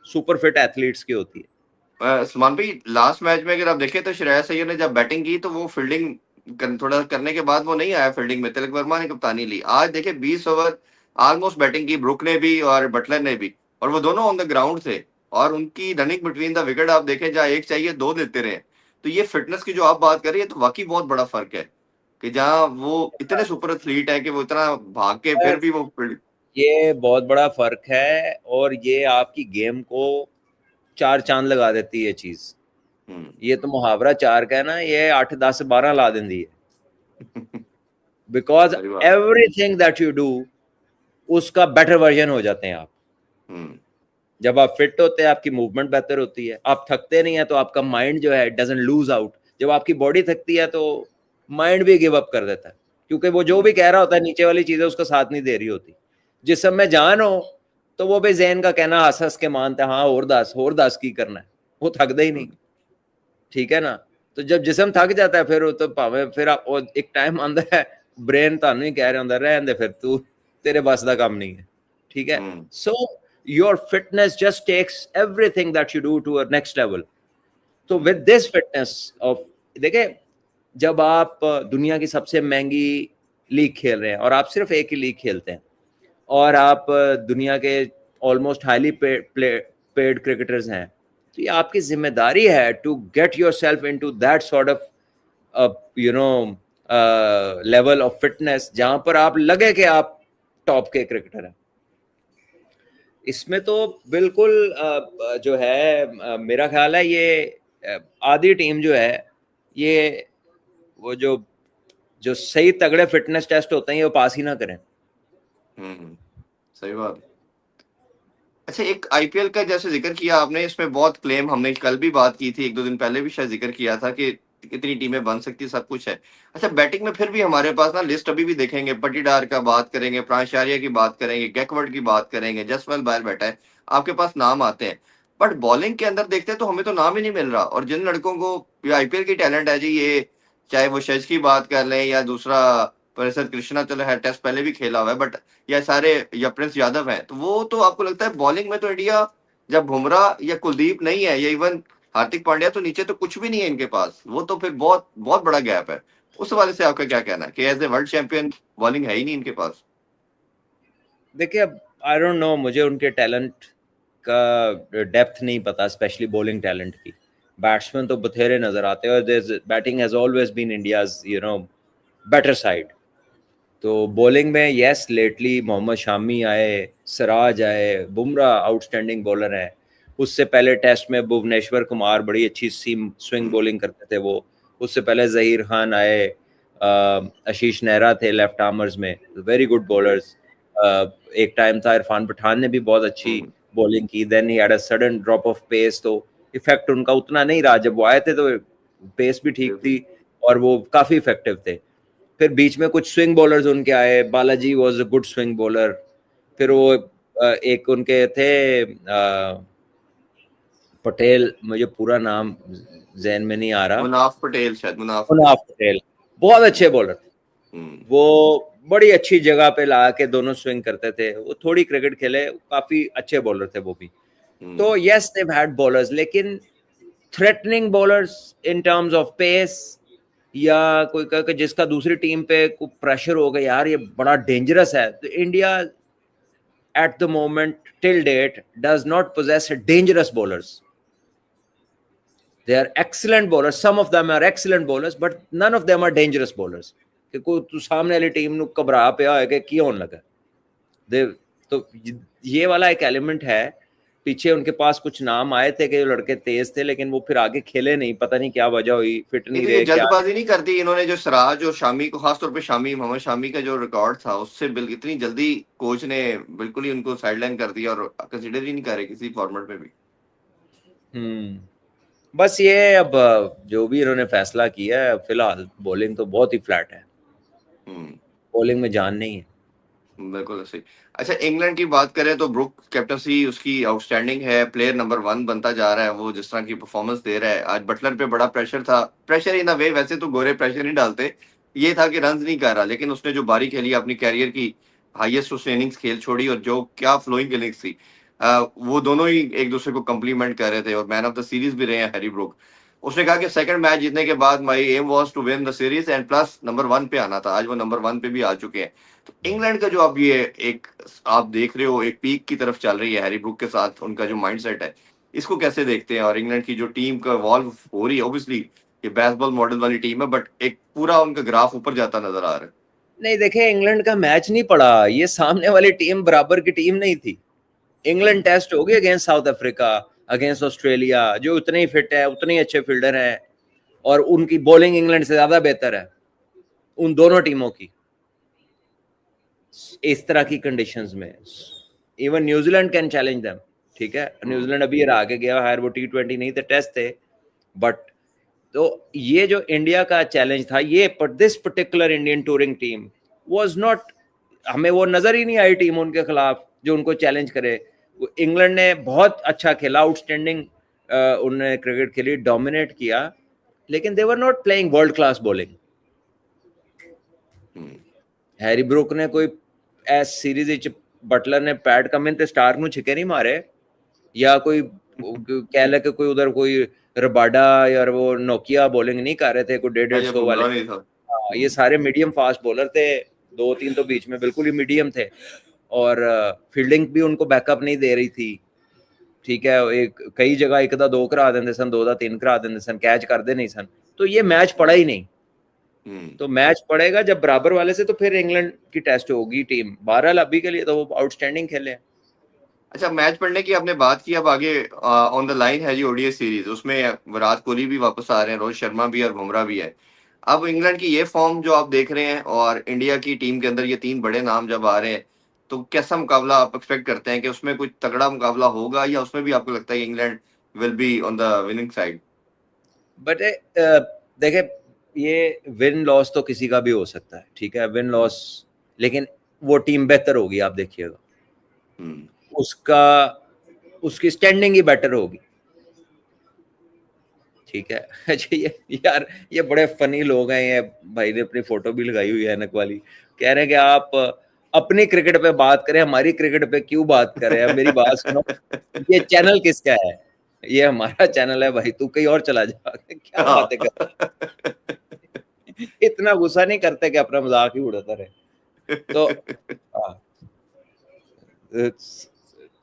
सुपर फिट एथलीट्स की होती है। सलमान भाई, लास्ट मैच में अगर आप देखें तो श्रेयस अय्यर ने जब बैटिंग की तो वो फील्डिंग थोड़ा करने के बाद वो नहीं आया फील्डिंग में, तिलक वर्मा ने कप्तानी ली। आज देखे 20 ओवर ऑलमोस्ट बैटिंग की ब्रुक ने भी और बटलर ने भी, और वो दोनों ऑन द ग्राउंड थे, और उनकी रनिंग बिटवीन द विकेट आप देखें, जहाँ एक चाहिए 2 देते रहे। तो ये फिटनेस की जो आप बात कर रही है तो वाकई बहुत बड़ा फर्क है, कि जहाँ वो इतने सुपर एथलीट है कि वो इतना भाग के फिर भी वो ये बहुत बड़ा फर्क है और ये आपकी गेम को 4 चांद लगा देती है ये चीज। ये तो मुहावरा 4 का है ना, ये 8 10 12 ला देती है। बिकॉज सही बात। एवरीथिंग दैट यू डू उसका बेटर वर्जन हो जाते हैं आप। हम्म। जब आप फिट होते हैं आपकी मूवमेंट बेहतर होती है, आप थकते नहीं है तो आपका माइंड जो है डजंट लूज आउट। जब आपकी बॉडी थकती है तो माइंड भी गिव अप कर देता है, क्योंकि वो जो भी कह रहा होता है नीचे वाली चीजें उसका साथ नहीं दे रही होती। जिसम में जान हो तो वो भी जहन का कहना हंस हंस के मानता है, हाँ और दास की करना है, वो थकदा ही नहीं। ठीक है ना। तो जब जिसम थक जाता है फिर वो तो भावे फिर आप एक टाइम आंदा है ब्रेन तानू ही कह रहा होंदा रहन दे, फिर तू तेरे बस का काम नहीं है। ठीक है। So your fitness just takes everything that you do to a next level. तो विद दिस फिटनेस ऑफ, देखिए जब आप दुनिया की सबसे महंगी लीग खेल रहे हैं और आप सिर्फ एक ही लीग खेलते हैं और आप दुनिया के ऑलमोस्ट हाईली पेड क्रिकेटर्स हैं, तो ये आपकी जिम्मेदारी है to get yourself into that sort of you know level of fitness जहां पर आप लगे कि आप टॉप के क्रिकेटर हैं। इसमें तो बिल्कुल जो है मेरा ख्याल है ये आधी टीम जो है ये वो जो जो सही तगड़े फिटनेस टेस्ट होते हैं ये वो पास ही ना करें। सही बात। अच्छा, एक आईपीएल का जैसे जिक्र किया आपने, इसमें बहुत क्लेम हमने कल भी बात की थी, 1-2 दिन पहले भी शायद जिक्र किया था कि कितनी टीमें बन सकती, सब कुछ है। अच्छा, बैटिंग में फिर भी हमारे पास ना लिस्ट अभी भी देखेंगे, पटीदार का बात करेंगे, प्रांशारिया की बात करेंगे, गैकवर्ड की बात करेंगे, जसवाल बाहर बैठा है, आपके पास नाम आते हैं। बट बॉलिंग के अंदर देखते हैं तो हमें तो नाम ही नहीं मिल रहा। और जिन लड़कों को आईपीएल की टैलेंट है जी, ये चाहे वो शज की बात कर लें या दूसरा परिसर कृष्णा, चलो है टेस्ट पहले भी खेला हुआ है, बट या सारे या प्रिंस यादव हैं, तो वो तो आपको लगता है बॉलिंग में तो इंडिया जब बुमराह या कुलदीप नहीं है या इवन हार्दिक पांड्या, तो नीचे तो कुछ भी नहीं है इनके पास, वो तो फिर बहुत बहुत बड़ा गैप है। उस हवाले से आपका क्या कहना है कि as a world champion bowling है ही नहीं इनके पास? देखिए अब आई डोंट नो, मुझे उनके टैलेंट का डेप्थ नहीं पता, स्पेशली बॉलिंग टैलेंट की। बैट्समैन तो बथेरे नजर आते हैं और batting has always been India's better side. तो बॉलिंग में यस लेटली मोहम्मद शामी आए, सिराज आए, बुमराह आउटस्टैंडिंग बॉलर है। उससे पहले टेस्ट में भुवनेश्वर कुमार बड़ी अच्छी सीम स्विंग बॉलिंग करते थे वो। उससे पहले जहीर खान आए, आशीष नेहरा थे लेफ्ट आर्मर्स में, वेरी गुड बॉलर्स। एक टाइम था इरफान पठान ने भी बहुत अच्छी बॉलिंग की, then he had a sudden drop of pace, तो इफेक्ट उनका उतना नहीं रहा। जब वो आए थे तो पेस भी ठीक थी और वो काफी इफेक्टिव थे। फिर बीच में कुछ स्विंग बॉलर्स उनके आए, Balaji was a good swing bowler. फिर वो एक उनके थे पटेल, मुझे पूरा नाम जहन में नहीं आ रहा, मुनाफ पटेल, शायद मुनाफ मुनाफ पटेल, बहुत अच्छे बॉलर थे हम्म। वो। बड़ी अच्छी जगह पे ला के दोनों स्विंग करते थे, वो थोड़ी क्रिकेट खेले, काफी अच्छे बॉलर थे वो भी। तो यस देव हैड बॉलर्स, लेकिन threatening bowlers in terms of pace, या कोई कह के जिसका दूसरी टीम पे कोई प्रेशर हो गया यार ये बड़ा डेंजरस है, तो India at the moment till date does not possess dangerous bowlers. They are excellent bowlers, some of them are excellent bowlers, but none of them are dangerous bowlers कि कोई तू सामने वाली टीम नु घबरा पिया है कि की होने लगा दे। तो ये वाला एक एलिमेंट है। पीछे उनके पास कुछ नाम आए थे कि जो लड़के तेज थे, लेकिन वो फिर आगे खेले नहीं, पता नहीं क्या वजह हुई, फिट नहीं नहीं तो ये रहे क्या। जल्दबाजी नहीं करती इन्होंने, जो सिराज और शामी को, खासतौर पे शामी, मोहम्मद शामी का जो रिकॉर्ड था उससे बिल्कुल इतनी जल्दी कोच ने बिल्कुल ही उनको साइडलाइन कर दिया और कंसीडर ही नहीं करे किसी फॉर्मेट में भी। हम्म। बस ये अब जो भी इन्होंने फैसला किया है, फिलहाल बॉलिंग तो बहुत ही फ्लैट है, हम्म, बॉलिंग में जान नहीं है। बिल्कुल सही। अच्छा, इंग्लैंड की बात करें तो ब्रुक कैप्टनसी उसकी आउटस्टैंडिंग है, प्लेयर नंबर वन बनता जा रहा है वो, जिस तरह की परफॉर्मेंस दे रहा है। आज बटलर पे बड़ा प्रेशर था, प्रेशर इन अ वे, वैसे तो गोरे प्रेशर नहीं डालते, ये था कि रन नहीं कर रहा, लेकिन उसने जो बारी खेली अपनी कैरियर की हाईएस्ट उसने इनिंग्स खेल छोड़ी, और जो क्या फ्लोइंग इनिंग्स थी। वो दोनों ही एक दूसरे को कम्प्लीमेंट कर रहे थे, और मैन ऑफ द सीरीज भी रहे हैं हैरी ब्रुक। उसने कहा कि सेकंड मैच जीतने के बाद my aim was to win the series and plus number one पे आना था। आज वो नंबर वन पे भी आ चुके हैं। तो इंग्लैंड का जो अब ये एक आप देख रहे हो, एक पीक की तरफ चल रही है हैरी ब्रुक के साथ, उनका जो माइंडसेट है, इसको कैसे देखते हैं? और इंग्लैंड की जो टीम का इवॉल्व हो रही है, ऑब्वियसली ये बेसबॉल मॉडल वाली टीम है, बट एक पूरा उनका ग्राफ ऊपर जाता नजर आ रहा है। नहीं, देखे इंग्लैंड का मैच नहीं पड़ा, ये सामने वाली टीम बराबर की टीम नहीं थी। इंग्लैंड हम्म, टेस्ट होगी against south Africa, against Australia, जो उतने ही फिट है, उतने ही अच्छे फील्डर हैं, और उनकी बॉलिंग इंग्लैंड से ज्यादा बेहतर है उन दोनों टीमों की। इस तरह की कंडीशंस में even New Zealand can challenge them. ठीक है, हम्म, न्यूजीलैंड अभी आगे गया है, वो T20 नहीं थे, टेस्ट थे। बट तो ये जो इंडिया का चैलेंज था, ये this particular Indian touring team was not, हमें वो नजर ही नहीं आई टीम उनके खिलाफ जो उनको चैलेंज करे। इंग्लैंड ने बहुत अच्छा खेला, आउटस्टैंडिंग उन्होंने क्रिकेट खेली, डोमिनेट किया, लेकिन they were not playing world class bowling. Hmm, Harry Brook ने कोई ਐਸ ਸੀਰੀਜ਼ ਵਿੱਚ ਬਟਲਰ ਨੇ ਪੈਟ ਕਮਿਨ ਤੇ ਸਟਾਰਕ ਨੂੰ ਛਿੱਕੇ नहीं मारे, या कोई कह ले कि कोई उधर कोई रबाडा या वो नोकिया बॉलिंग नहीं कर रहे थे, कोई 150 वाले। बुमराह नहीं था। हाँ, ये सारे मीडियम फास्ट बॉलर थे, दो तीन तो बीच में बिल्कुल ही मीडियम थे, और फील्डिंग भी उनको बैकअप नहीं दे रही थी। ठीक है, एक कई जगह एक दा दो करा देंगे सन, दो दा तीन करा देंगे सन, कैच करते नहीं सन, तो ये मैच पड़ा ही नहीं। हम्म। तो मैच पड़ेगा जब बराबर वाले से, तो फिर इंग्लैंड की टेस्ट होगी टीम। बहरहाल अभी के लिए तो वो आउटस्टैंडिंग खेले। अच्छा, मैच पढ़ने की आपने बात की, अब आगे ऑन द लाइन है जी ओडीआई सीरीज, उसमें विराट कोहली भी वापस आ रहे हैं, रोहित शर्मा भी और बुमराह भी है। अब इंग्लैंड की ये फॉर्म जो आप देख रहे हैं, और इंडिया की टीम के अंदर ये तीन बड़े नाम जब आ रहे हैं, तो कैसा मुकाबला आप एक्सपेक्ट करते हैं? कि उसमें कुछ तगड़ा मुकाबला होगा, या उसमें भी आपको लगता है कि England will be on the winning side? But देखे, ये विन लॉस तो किसी का भी हो सकता है, ठीक है, विन लॉस, लेकिन वो टीम बेहतर होगी, आप देखिएगा, हम्म, उसका उसकी स्टैंडिंग ही बेटर होगी। ठीक है। अच्छा, ये यार, ये बड़े फनी लोग हैं, ये भाई ने अपनी फोटो भी लगाई हुई है ऐनक वाली, कह रहे हैं कि आप अपनी क्रिकेट पे बात करें, हमारी क्रिकेट पे क्यों बात करें? अब मेरी बात सुनो, ये चैनल किसका है? ये हमारा चैनल है भाई, तू कहीं और चला जा। क्या बातें कर, इतना गुस्सा नहीं करते कि अपना मजाक ही उड़ाता रहे। तो हाँ,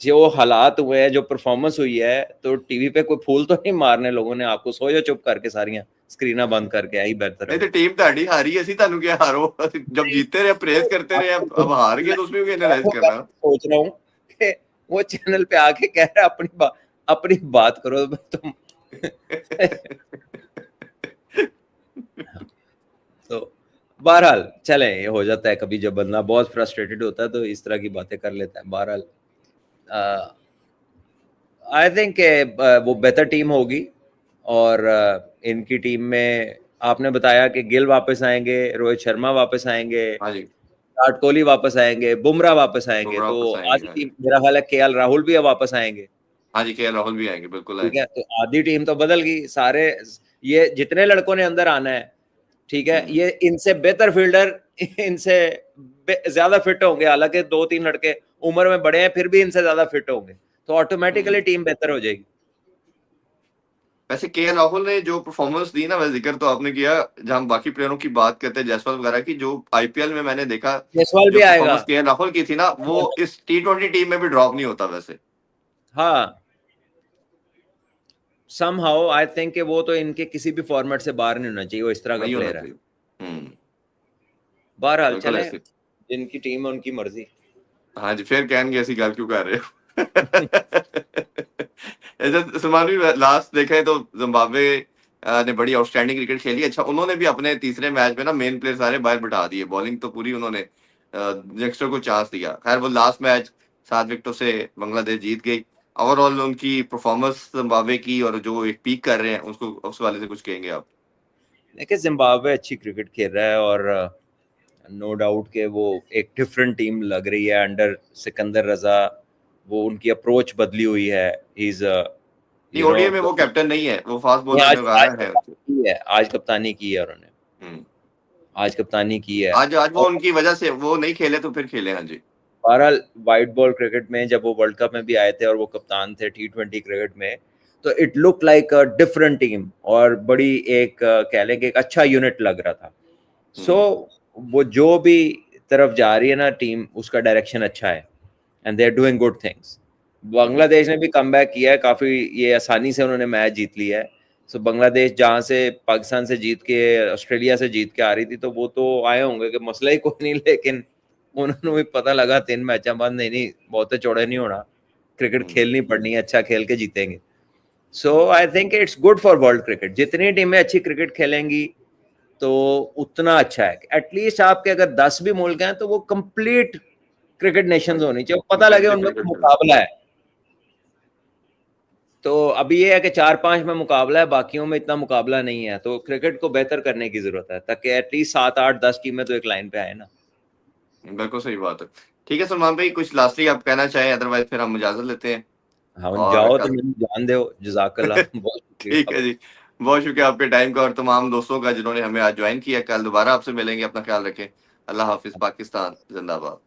जो हालात हुए हैं, जो परफॉर्मेंस हुई है, तो टीवी पे कोई फूल तो नहीं मारने लोगों ने आपको, सो जाओ चुप करके, सारियां स्क्रीना बंद करके, यही बेहतर है। नहीं तो टीम ਤੁਹਾਡੀ ਹਾਰੀ, ਅਸੀਂ ਤੁਹਾਨੂੰ ਕਿਹਾ ਹਾਰੋ, जब जीतते रहे प्रेज करते रहे, अब हार गए तो उसमें भी एनालाइज वो मैं करना। सोच रहा हूँ कि वो चैनल पे आके कह रहा है अपनी बात करो तुम। तो बहरहाल चले, ये हो जाता है कभी, जब बंदा बहुत फ्रस्ट्रेटेड होता है तो इस तरह की बातें कर लेता है। बहरहाल आई थिंक वो बेहतर टीम होगी, और इनकी टीम में आपने बताया कि गिल वापस आएंगे, रोहित शर्मा वापस आएंगे, हाँ जी, विराट कोहली वापस आएंगे, बुमराह वापस आएंगे, बुमराह तो वापस आएंगे, आधी हाँ टीम, जी। मेरा ख्याल है KL राहुल भी वापस आएंगे। हाँ जी, केएल राहुल भी आएंगे, बिल्कुल ठीक आएंगे। है, तो आधी टीम तो बदल गई, सारे ये जितने लड़कों ने अंदर आना है, ठीक है, हम्म, ये इनसे बेहतर फील्डर, इनसे ज्यादा फिट होंगे, हालांकि दो तीन लड़के उम्र में बड़े हैं, फिर भी इनसे ज्यादा फिट होंगे, तो ऑटोमेटिकली हम्म। टीम बेहतर हो जाएगी। वैसे केएल राहुल ने जो परफॉर्मेंस दी ना, वह जिक्र तो आपने किया, जब हम बाकी प्लेयरों की बात करते हैं जायसवाल वगैरह की, जो आईपीएल में मैंने देखा, जयसवाल जो भी आएगा। परफॉर्मेंस केएल राहुल की थी ना, वो इस T20 टीम में भी ड्रॉप नहीं होता वैसे। हाँ, समहाउ आई थिंक कि वो तो इनके किसी भी फॉर्मेट से बाहर नहीं होना चाहिए, वो इस तरह का नहीं होना प्लेयर है। चाहिए। हम्म, बहरहाल बिल्कुल चले, ऐसे। जिनकी टीम है उनकी मर्जी। हाँ जी, फिर कहेंगे ऐसी गल क्यों कर रहे हो? ऐसे सलमान भी लास्ट देखें तो जिम्बाब्वे ने बड़ी आउटस्टैंडिंग क्रिकेट खेली। अच्छा, उन्होंने भी अपने तीसरे मैच में ना मेन प्लेयर सारे बाहर बिठा दिए, बॉलिंग तो पूरी उन्होंने यंगस्टर को चांस दिया। खैर वो लास्ट मैच 7 विकेटों से बांग्लादेश जीत गई। ओवरऑल उनकी परफॉर्मेंस जिम्बाब्वे की और जो एक पीक कर रहे हैं उसको, उस वाले से कुछ कहेंगे आप? देखिए जिम्बाब्वे अच्छी क्रिकेट खेल रहा है और नो डाउट के वो एक डिफरेंट टीम लग रही है अंडर सिकंदर रजा। वो उनकी अप्रोच बदली हुई है। इज नहीं, यू नो ओडीआई में वो कैप्टन नहीं है, वो फास्ट बॉलर आज में आज गाया है। कप्तानी की है, आज कप्तानी की है उन्होंने, हम्म। आज कप्तानी की है। आज आज वो और उनकी वजह से वो नहीं खेले तो फिर खेले। हाँ जी। बहरहाल वाइट बॉल क्रिकेट में जब वो वर्ल्ड कप में भी आए थे और वो कप्तान थे T20 क्रिकेट में, तो it look like a different team और बड़ी एक कह लें कि एक अच्छा यूनिट लग रहा था। सो वो जो भी तरफ जा रही है ना टीम, उसका डायरेक्शन अच्छा है and they are doing good things. Bangladesh ने भी कमबैक किया है काफी, ये आसानी से उन्होंने मैच जीत लिया है। सो बांग्लादेश जहां से पाकिस्तान से जीत के, ऑस्ट्रेलिया से जीत के आ रही थी, तो वो तो आए होंगे कि मसला ही कोई नहीं, लेकिन उन्होंने भी पता लगा 3 मैचों बाद नहीं नहीं बहुते चौड़े नहीं होना, क्रिकेट खेलनी पड़नी है, अच्छा खेल के जीतेंगे। So I think it's good for world cricket. जितनी टीमें अच्छी क्रिकेट खेलेंगी तो उतना अच्छा है। एटलीस्ट आपके अगर 10 भी मुल्क हैं तो वो कंप्लीट क्रिकेट नेशंस होनी चाहिए, पता लगे कंप्लीटली उनमें कोई क्रिकेट खेल। मुकाबला है। तो अभी ये है कि 4-5 में मुकाबला है, बाकियों में इतना मुकाबला नहीं है, तो क्रिकेट को बेहतर करने की जरूरत है ताकि एटलीस्ट 7-8-10 टीमें तो एक लाइन पे आए ना। बिल्कुल सही बात है। ठीक है सलमान भाई, कुछ लास्टली आप कहना चाहें, अदरवाइज फिर हम इजाजत लेते हैं। हम और जाओ तो कल मेरी जान दो, जजाकल्ला, बहुत शुक्रिया ठीक है जी, बहुत शुक्रिया आपके टाइम का और तमाम दोस्तों का जिन्होंने हमें आज ज्वाइन किया। कल दोबारा आपसे मिलेंगे, अपना ख्याल रखें। अल्लाह हाफिज, पाकिस्तान जिंदाबाद।